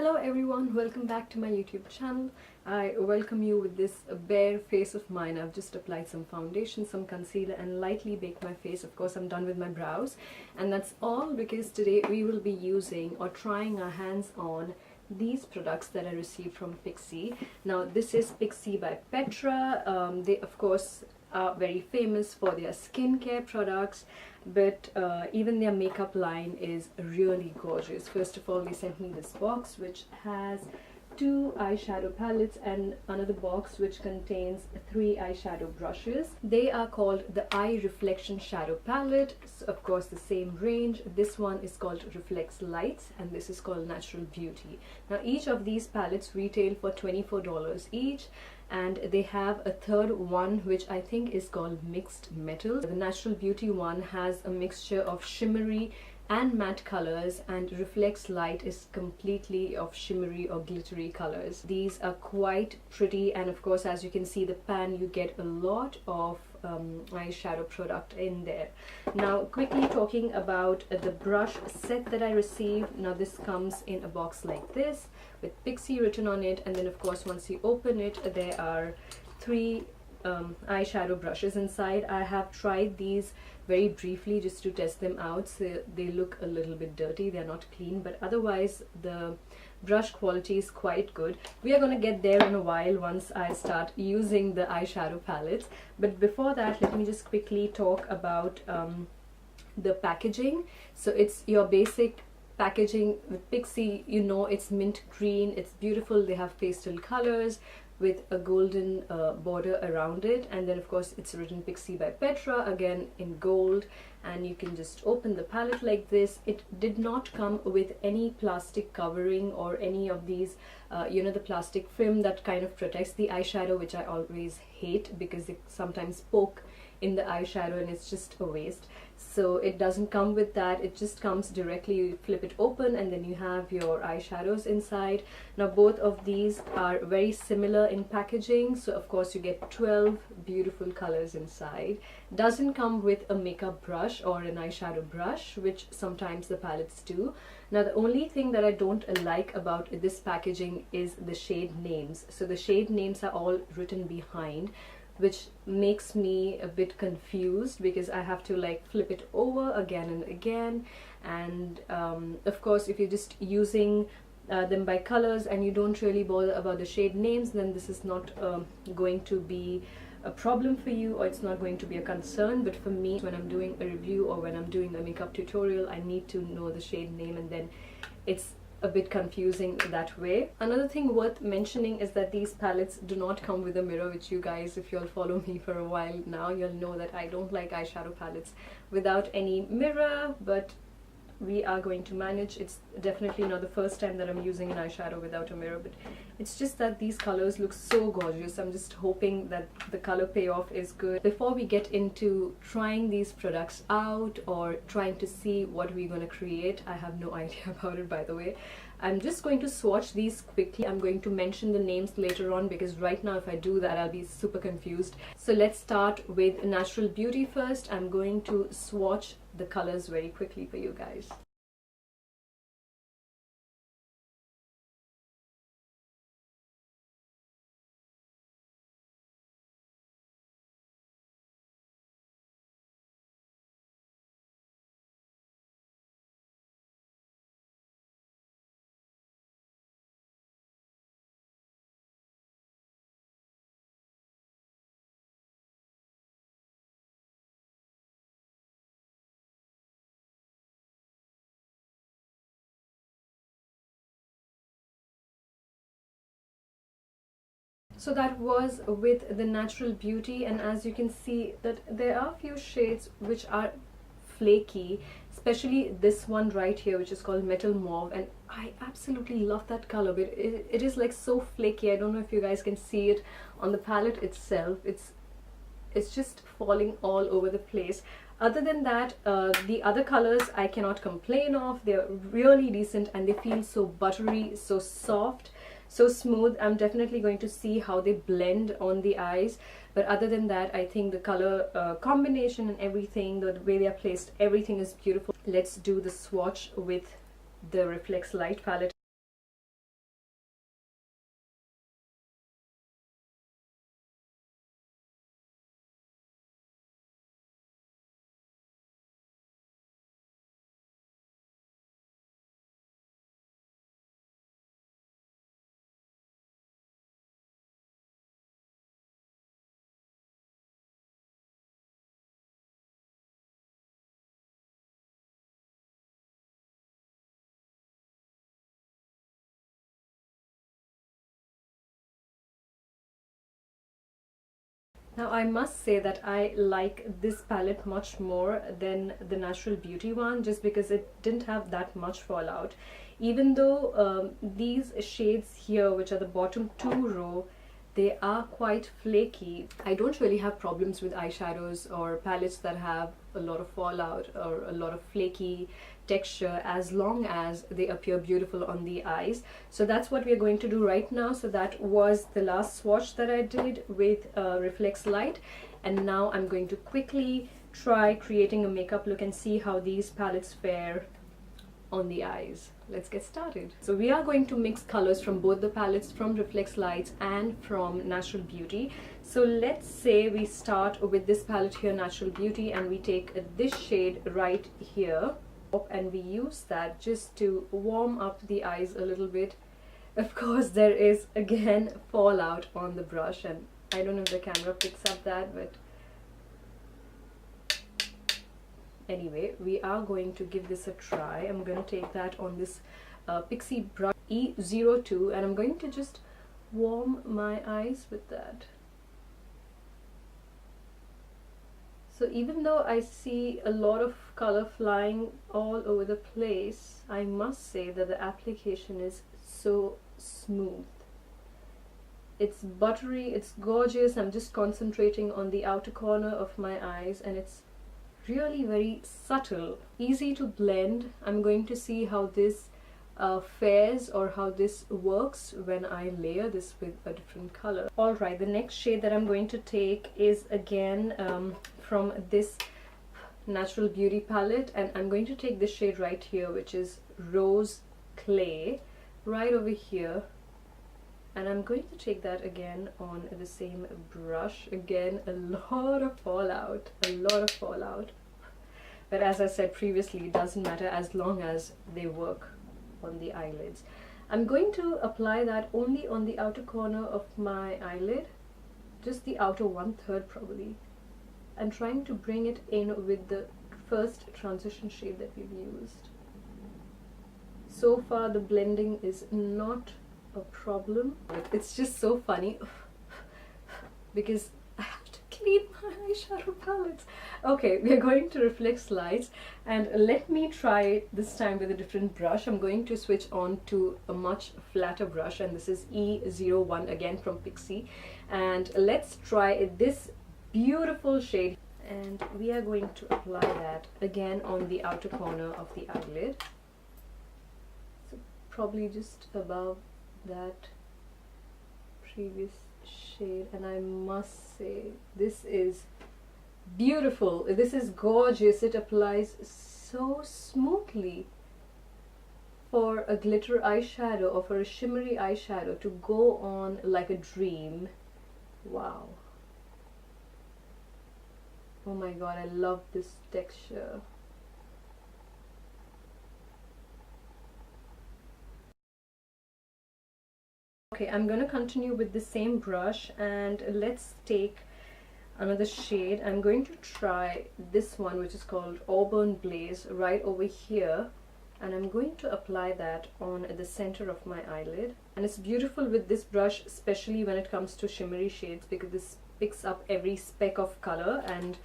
Hello everyone, welcome back to my YouTube channel. I welcome you with this bare face of mine. I've just applied some foundation, some concealer and lightly baked my face. Of course, I'm done with my brows. And that's all because today we will be using or trying our hands on these products that I received from Pixi. Now this is Pixi by Petra. They of course are very famous for their skincare products, but even their makeup line is really gorgeous. First of all, they sent me this box which has 2 eyeshadow palettes and another box which contains 3 eyeshadow brushes. They are called the Eye Reflection Shadow Palette, so of course the same range. This one is called Reflex Lights and this is called Natural Beauty. Now each of these palettes retail for $24 each, and they have a third one which I think is called Mixed Metal. The Natural Beauty one has a mixture of shimmery and matte colors, and Reflex Light is completely of shimmery or glittery colors. These are quite pretty, and of course as you can see the pan, you get a lot of eyeshadow product in there. Now quickly talking about the brush set that I received. Now this comes in a box like this with Pixi written on it, and then of course once you open it there are 3 eyeshadow brushes inside. I have tried these very briefly just to test them out, so they look a little bit dirty, they're not clean, but otherwise the brush quality is quite good. We are going to get there in a while once I start using the eyeshadow palettes, but before that let me just quickly talk about the packaging. So it's your basic packaging with Pixi. You know, it's mint green, it's beautiful, they have pastel colors with a golden border around it, and then of course it's written Pixi by Petra again in gold, and you can just open the palette like this. It did not come with any plastic covering or any of these you know, the plastic film that kind of protects the eyeshadow, which I always hate because they sometimes poke in the eyeshadow and it's just a waste. So it doesn't come with that, it just comes directly. You flip it open and then you have your eyeshadows inside. Now both of these are very similar in packaging, so of course you get 12 beautiful colors inside. Doesn't come with a makeup brush or an eyeshadow brush, which sometimes the palettes do. Now the only thing that I don't like about this packaging is the shade names. So the shade names are all written behind, which makes me a bit confused because I have to like flip it over again and again. And of course if you're just using them by colors and you don't really bother about the shade names, then this is not going to be a problem for you, or it's not going to be a concern. But for me, when I'm doing a review or when I'm doing a makeup tutorial, I need to know the shade name, and then it's a bit confusing that way. Another thing worth mentioning is that these palettes do not come with a mirror, which you guys, if you'll follow me for a while now, you'll know that I don't like eyeshadow palettes without any mirror, but we are going to manage. It's definitely not the first time that I'm using an eyeshadow without a mirror, but it's just that these colors look so gorgeous. I'm just hoping that the color payoff is good. Before we get into trying these products out or trying to see what we're going to create, I have no idea about it, by the way. I'm just going to swatch these quickly. I'm going to mention the names later on because right now if I do that I'll be super confused. So let's start with Natural Beauty first. I'm going to swatch the colors very quickly for you guys. So that was with the Natural Beauty, and as you can see that there are a few shades which are flaky, especially this one right here which is called Metal Mauve, and I absolutely love that color, but it is like so flaky. I don't know if you guys can see it on the palette itself. It's just falling all over the place. Other than that, the other colors I cannot complain of. They're really decent and they feel so buttery, so soft, so smooth. I'm definitely going to see how they blend on the eyes, but other than that I think the color combination and everything, the way they are placed, everything is beautiful. Let's do the swatch with the Reflex Light palette. Now I must say that I like this palette much more than the Natural Beauty one, just because it didn't have that much fallout. Even though these shades here, which are the bottom two row, they are quite flaky. I don't really have problems with eyeshadows or palettes that have a lot of fallout or a lot of flaky texture, as long as they appear beautiful on the eyes. So that's what we're going to do right now. So that was the last swatch that I did with Reflex Light, and now I'm going to quickly try creating a makeup look and see how these palettes fare on the eyes. Let's get started. So we are going to mix colors from both the palettes, from Reflex Lights and from Natural Beauty. So let's say we start with this palette here, Natural Beauty, and we take this shade right here, and we use that just to warm up the eyes a little bit. Of course, there is again fallout on the brush, and I don't know if the camera picks up that, but anyway, we are going to give this a try. I'm going to take that on this Pixi brush E02, and I'm going to just warm my eyes with that. So even though I see a lot of color flying all over the place, I must say that the application is so smooth. It's buttery, it's gorgeous. I'm just concentrating on the outer corner of my eyes, and it's really very subtle, easy to blend. I'm going to see how this fares, or how this works when I layer this with a different color. Alright, the next shade that I'm going to take is again from this Natural Beauty palette, and I'm going to take this shade right here, which is Rose Clay, right over here. And I'm going to take that again on the same brush. Again, a lot of fallout, a lot of fallout. But as I said previously, it doesn't matter as long as they work on the eyelids. I'm going to apply that only on the outer corner of my eyelid, just the outer 1/3 probably, and trying to bring it in with the first transition shade that we've used. So far the blending is not a problem. It's just so funny because I have to clean my eyeshadow palettes. Okay, we are going to Reflex Lights, and let me try it this time with a different brush. I'm going to switch on to a much flatter brush, and this is E01 again from Pixi, and let's try this beautiful shade, and we are going to apply that again on the outer corner of the eyelid, so probably just above that previous shade. And I must say, this is beautiful, this is gorgeous. It applies so smoothly for a glitter eyeshadow or for a shimmery eyeshadow to go on like a dream. Wow, oh my god, I love this texture. Okay, I'm going to continue with the same brush, and let's take another shade. I'm going to try this one, which is called Auburn Glaze, right over here, and I'm going to apply that on the center of my eyelid. And it's beautiful with this brush, especially when it comes to shimmery shades, because this picks up every speck of color and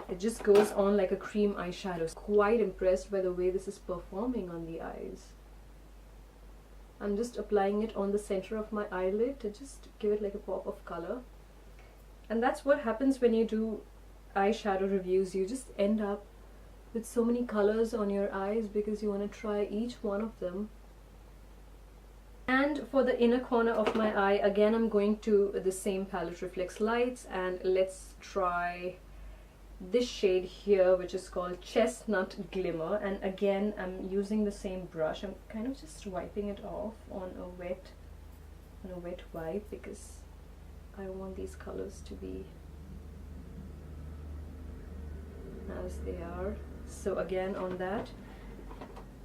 it just goes on like a cream eyeshadow. Quite impressed by the way this is performing on the eyes. I'm just applying it on the center of my eyelid to just give it like a pop of color. And that's what happens when you do eyeshadow reviews. You just end up with so many colors on your eyes because you want to try each one of them. And for the inner corner of my eye, again I'm going to the same palette, Reflex Lights, and let's try this shade here, which is called Chestnut Glimmer. And again I'm using the same brush. I'm kind of just wiping it off on a wet wipe because I want these colors to be as they are. So again on that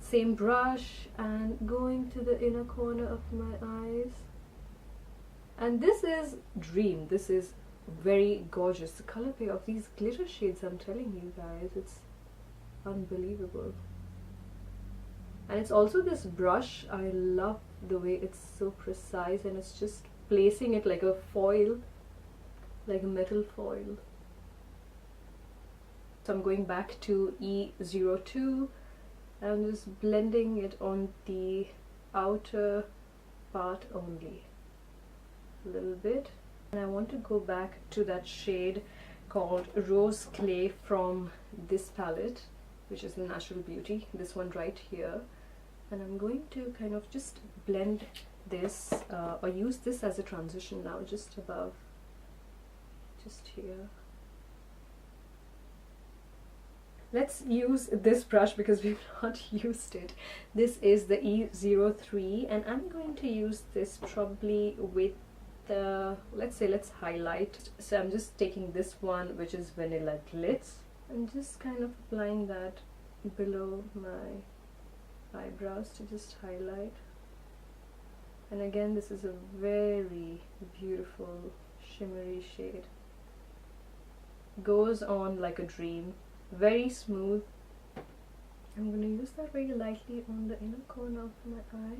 same brush and going to the inner corner of my eyes, and this is dream. This is very gorgeous. The color pair of these glitter shades, I'm telling you guys, it's unbelievable. And it's also this brush, I love the way it's so precise and it's just placing it like a foil like a metal foil. So I'm going back to E02 and just blending it on the outer part only, a little bit. And I want to go back to that shade called Rose Clay from this palette, which is the Natural Beauty, this one right here. And I'm going to kind of just blend this or use this as a transition now, just above, just here. Let's use this brush because we've not used it. This is the E03 and I'm going to use this probably with the, let's highlight. So I'm just taking this one, which is Vanilla Glitz, and just kind of applying that below my eyebrows to just highlight. And again, this is a very beautiful shimmery shade. Goes on like a dream. Very smooth. I'm going to use that very lightly on the inner corner of my eye.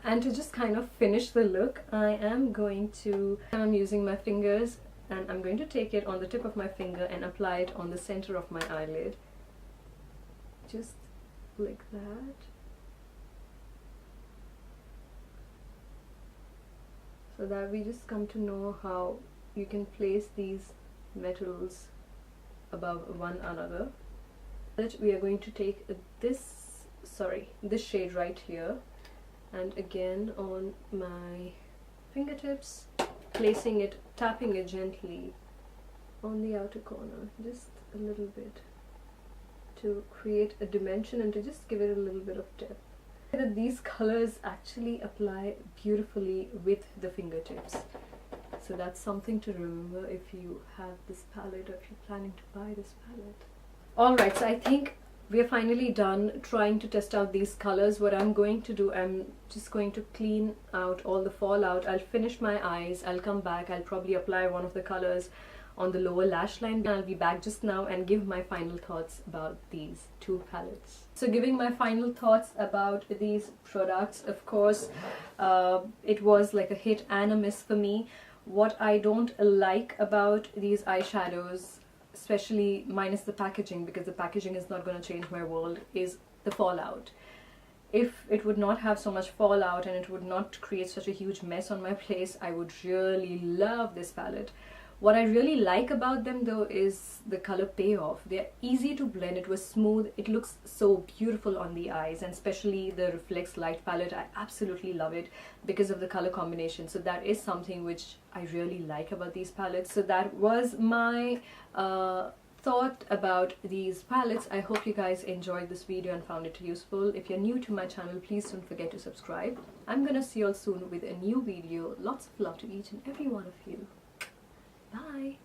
And to just kind of finish the look, I'm using my fingers and I'm going to take it on the tip of my finger and apply it on the center of my eyelid. Just like that. So that we just come to know how you can place these metals above one another. We are going to take this shade right here, and again on my fingertips, placing it, tapping it gently on the outer corner, just a little bit, to create a dimension and to just give it a little bit of depth. That these colors actually apply beautifully with the fingertips. So that's something to remember if you have this palette or if you're planning to buy this palette. Alright, so I think we're finally done trying to test out these colors. What I'm going to do, I'm just going to clean out all the fallout. I'll finish my eyes, I'll come back, I'll probably apply one of the colors on the lower lash line. I'll be back just now and give my final thoughts about these two palettes. So giving my final thoughts about these products, of course, it was like a hit and a miss for me. What I don't like about these eyeshadows, especially minus the packaging, because the packaging is not going to change my world, is the fallout. If it would not have so much fallout and it would not create such a huge mess on my face, I would really love this palette. What I really like about them though is the color payoff. They're easy to blend, it was smooth, it looks so beautiful on the eyes, and especially the Reflex light palette, I absolutely love it because of the color combination. So that is something which I really like about these palettes. So that was my thought about these palettes. I hope you guys enjoyed this video and found it useful. If you're new to my channel, please don't forget to subscribe. I'm gonna see you all soon with a new video. Lots of love to each and every one of you. Bye!